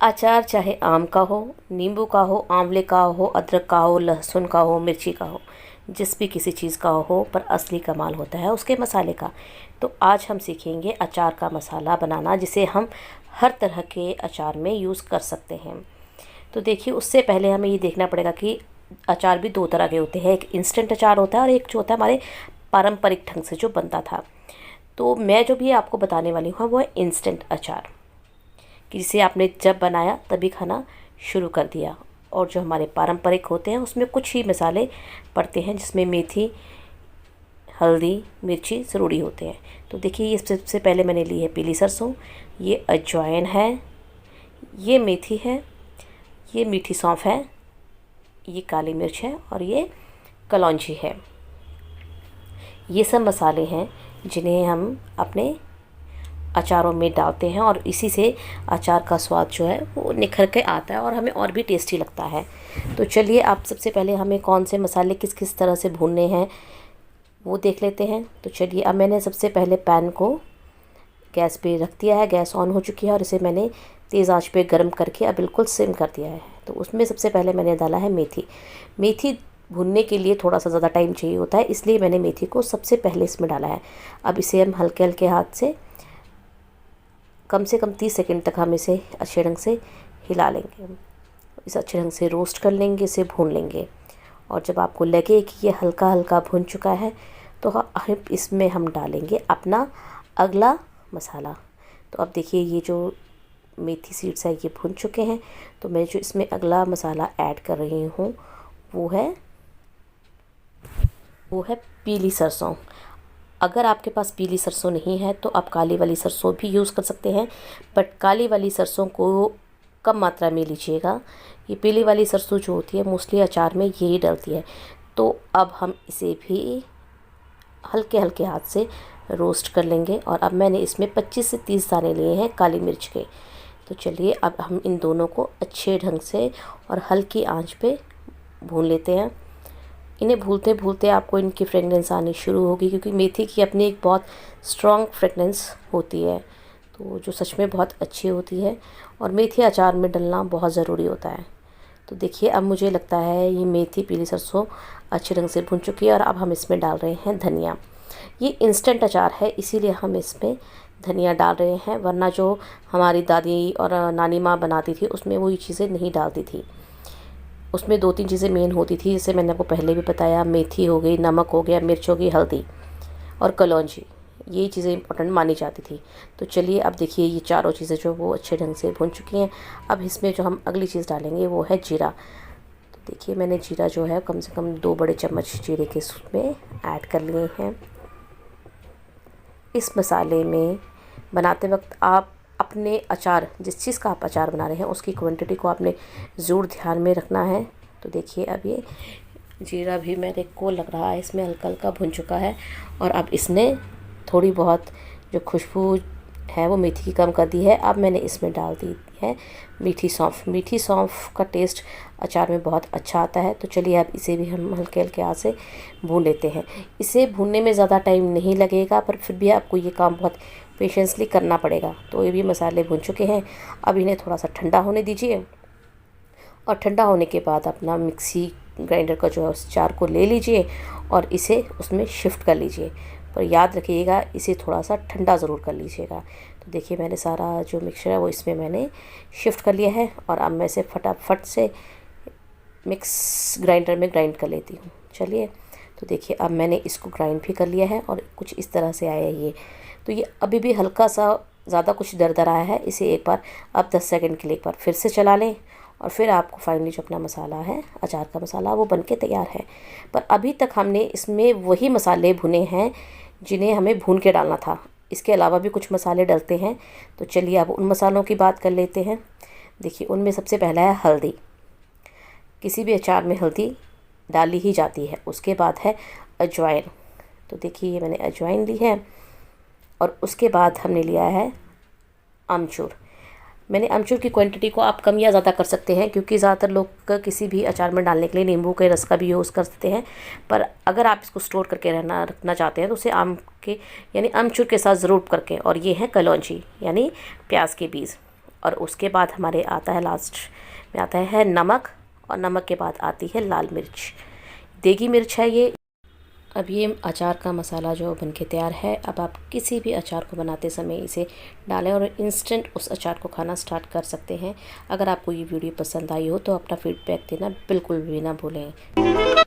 अचार चाहे आम का हो, नींबू का हो, आंवले का हो, अदरक का हो, लहसुन का हो, मिर्ची का हो, जिस भी किसी चीज़ का हो, पर असली कमाल होता है उसके मसाले का। तो आज हम सीखेंगे अचार का मसाला बनाना, जिसे हम हर तरह के अचार में यूज़ कर सकते हैं। तो देखिए, उससे पहले हमें ये देखना पड़ेगा कि अचार भी दो तरह के होते हैं। एक इंस्टेंट अचार होता है और एक जो होता है हमारे पारंपरिक ढंग से जो बनता था। तो मैं जो भी आपको बताने वाली हूँ वो है इंस्टेंट अचार, कि जिसे आपने जब बनाया तभी खाना शुरू कर दिया। और जो हमारे पारंपरिक होते हैं उसमें कुछ ही मसाले पड़ते हैं, जिसमें मेथी, हल्दी, मिर्ची ज़रूरी होते हैं। तो देखिए, ये सबसे पहले मैंने ली है पीली सरसों, ये अजवाइन है, ये मेथी है, ये मीठी सौंफ है, ये काली मिर्च है और ये कलौंजी है। ये सब मसाले हैं जिन्हें हम अपने अचारों में डालते हैं और इसी से अचार का स्वाद जो है वो निखर के आता है और हमें और भी टेस्टी लगता है। तो चलिए, आप सबसे पहले हमें कौन से मसाले किस किस तरह से भूनने हैं वो देख लेते हैं। तो चलिए, अब मैंने सबसे पहले पैन को गैस पे रख दिया है, गैस ऑन हो चुकी है और इसे मैंने तेज़ आंच पे गर्म करके अब बिल्कुल सिम कर दिया है। तो उसमें सबसे पहले मैंने डाला है मेथी। मेथी भुनने के लिए थोड़ा सा ज़्यादा टाइम चाहिए होता है, इसलिए मैंने मेथी को सबसे पहले इसमें डाला है। अब इसे हम हल्के हल्के हाथ से कम से कम 30 सेकंड तक हम इसे अच्छे ढंग से हिला लेंगे। इसे अच्छे ढंग से रोस्ट कर लेंगे, इसे भून लेंगे। और जब आपको लगे कि ये हल्का हल्का भुन चुका है तो इसमें हम डालेंगे अपना अगला मसाला। तो अब देखिए, ये जो मेथी सीड्स है ये भुन चुके हैं। तो मैं जो इसमें अगला मसाला ऐड कर रही हूँ वो है पीली सरसों। अगर आपके पास पीली सरसों नहीं है तो आप काली वाली सरसों भी यूज़ कर सकते हैं, बट काली वाली सरसों को कम मात्रा में लीजिएगा। ये पीली वाली सरसों जो होती है मोस्टली अचार में यही डलती है। तो अब हम इसे भी हल्के हल्के हाथ से रोस्ट कर लेंगे। और अब मैंने इसमें 25 से 30 दाने लिए हैं काली मिर्च के। तो चलिए, अब हम इन दोनों को अच्छे ढंग से और हल्की आंच पे भून लेते हैं। इन्हें भूलते भूलते आपको इनकी फ्रेगनेंस आनी शुरू होगी, क्योंकि मेथी की अपनी एक बहुत स्ट्रॉन्ग फ्रेगनेंस होती है, तो जो सच में बहुत अच्छी होती है। और मेथी अचार में डलना बहुत ज़रूरी होता है। तो देखिए, अब मुझे लगता है ये मेथी, पीली सरसों अच्छे ढंग से भुन चुकी है। और अब हम इसमें डाल रहे हैं धनिया। ये इंस्टेंट अचार है, इसीलिए हम इसमें धनिया डाल रहे हैं, वरना जो हमारी दादी और नानी माँ बनाती थी उसमें वो ये चीज़ें नहीं डालती थी। उसमें 2-3 चीज़ें मेन होती थी, जैसे मैंने आपको पहले भी बताया, मेथी हो गई, नमक हो गया, मिर्च हो गई, हल्दी और कलौंजी, ये चीज़ें इंपॉर्टेंट मानी जाती थी। तो चलिए, अब देखिए, ये चारों चीज़ें जो वो अच्छे ढंग से भुन चुकी हैं। अब इसमें जो हम अगली चीज़ डालेंगे वो है जीरा। तो देखिए, मैंने जीरा जो है कम से कम 2 बड़े चम्मच जीरे के उसमें ऐड कर लिए हैं। इस मसाले में बनाते वक्त आप अपने अचार, जिस चीज़ का आप अचार बना रहे हैं उसकी क्वांटिटी को आपने ज़रूर ध्यान में रखना है। तो देखिए, अब ये जीरा भी मेरे को लग रहा है इसमें हल्का हल्का भुन चुका है। और अब इसने थोड़ी बहुत जो खुशबू है वो मेथी की कम कर दी है। अब मैंने इसमें डाल दी है मीठी सौंफ। मीठी सौंफ का टेस्ट अचार में बहुत अच्छा आता है। तो चलिए, अब इसे भी हम हल्के हल्के हाथ से भून लेते हैं। इसे भूनने में ज़्यादा टाइम नहीं लगेगा, पर फिर भी आपको ये काम बहुत पेशेंसली करना पड़ेगा। तो ये भी मसाले भुन चुके हैं। अब इन्हें थोड़ा सा ठंडा होने दीजिए और ठंडा होने के बाद अपना मिक्सी ग्राइंडर का जो है उस जार को ले लीजिए और इसे उसमें शिफ्ट कर लीजिए। पर याद रखिएगा, इसे थोड़ा सा ठंडा ज़रूर कर लीजिएगा। तो देखिए, मैंने सारा जो मिक्सचर है वो इसमें मैंने शिफ्ट कर लिया है और अब मैं इसे फटाफट से मिक्स ग्राइंडर में ग्राइंड कर लेती हूँ। चलिए, तो देखिए, अब मैंने इसको ग्राइंड भी कर लिया है और कुछ इस तरह से आया ये। तो ये अभी भी हल्का सा ज़्यादा कुछ दरदरा है। इसे एक बार अब 10 सेकंड के लिए एक बार फिर से चला लें और फिर आपको फाइनली जो अपना मसाला है, अचार का मसाला, वो बनके तैयार है। पर अभी तक हमने इसमें वही मसाले भुने हैं जिन्हें हमें भून के डालना था। इसके अलावा भी कुछ मसाले डलते हैं। तो चलिए, अब उन मसालों की बात कर लेते हैं। देखिए, उनमें सबसे पहला है हल्दी। किसी भी अचार में हल्दी डाली ही जाती है। उसके बाद है अजवाइन। तो देखिए, ये मैंने अजवाइन ली है। और उसके बाद हमने लिया है अमचूर। मैंने अमचूर की क्वांटिटी को आप कम या ज़्यादा कर सकते हैं, क्योंकि ज़्यादातर लोग किसी भी अचार में डालने के लिए नींबू के रस का भी यूज़ कर सकते हैं। पर अगर आप इसको स्टोर करके रखना चाहते हैं तो उसे आम के यानी अमचूर के साथ ज़रूर करके। और ये है कलौंजी यानी प्याज के बीज। और उसके बाद हमारे आता है लास्ट में आता है नमक, और नमक के बाद आती है लाल मिर्च, देगी मिर्च है ये। अब ये अचार का मसाला जो बन के तैयार है। अब आप किसी भी अचार को बनाते समय इसे डालें और इंस्टेंट उस अचार को खाना स्टार्ट कर सकते हैं। अगर आपको ये वीडियो पसंद आई हो तो अपना फीडबैक देना बिल्कुल भी ना भूलें।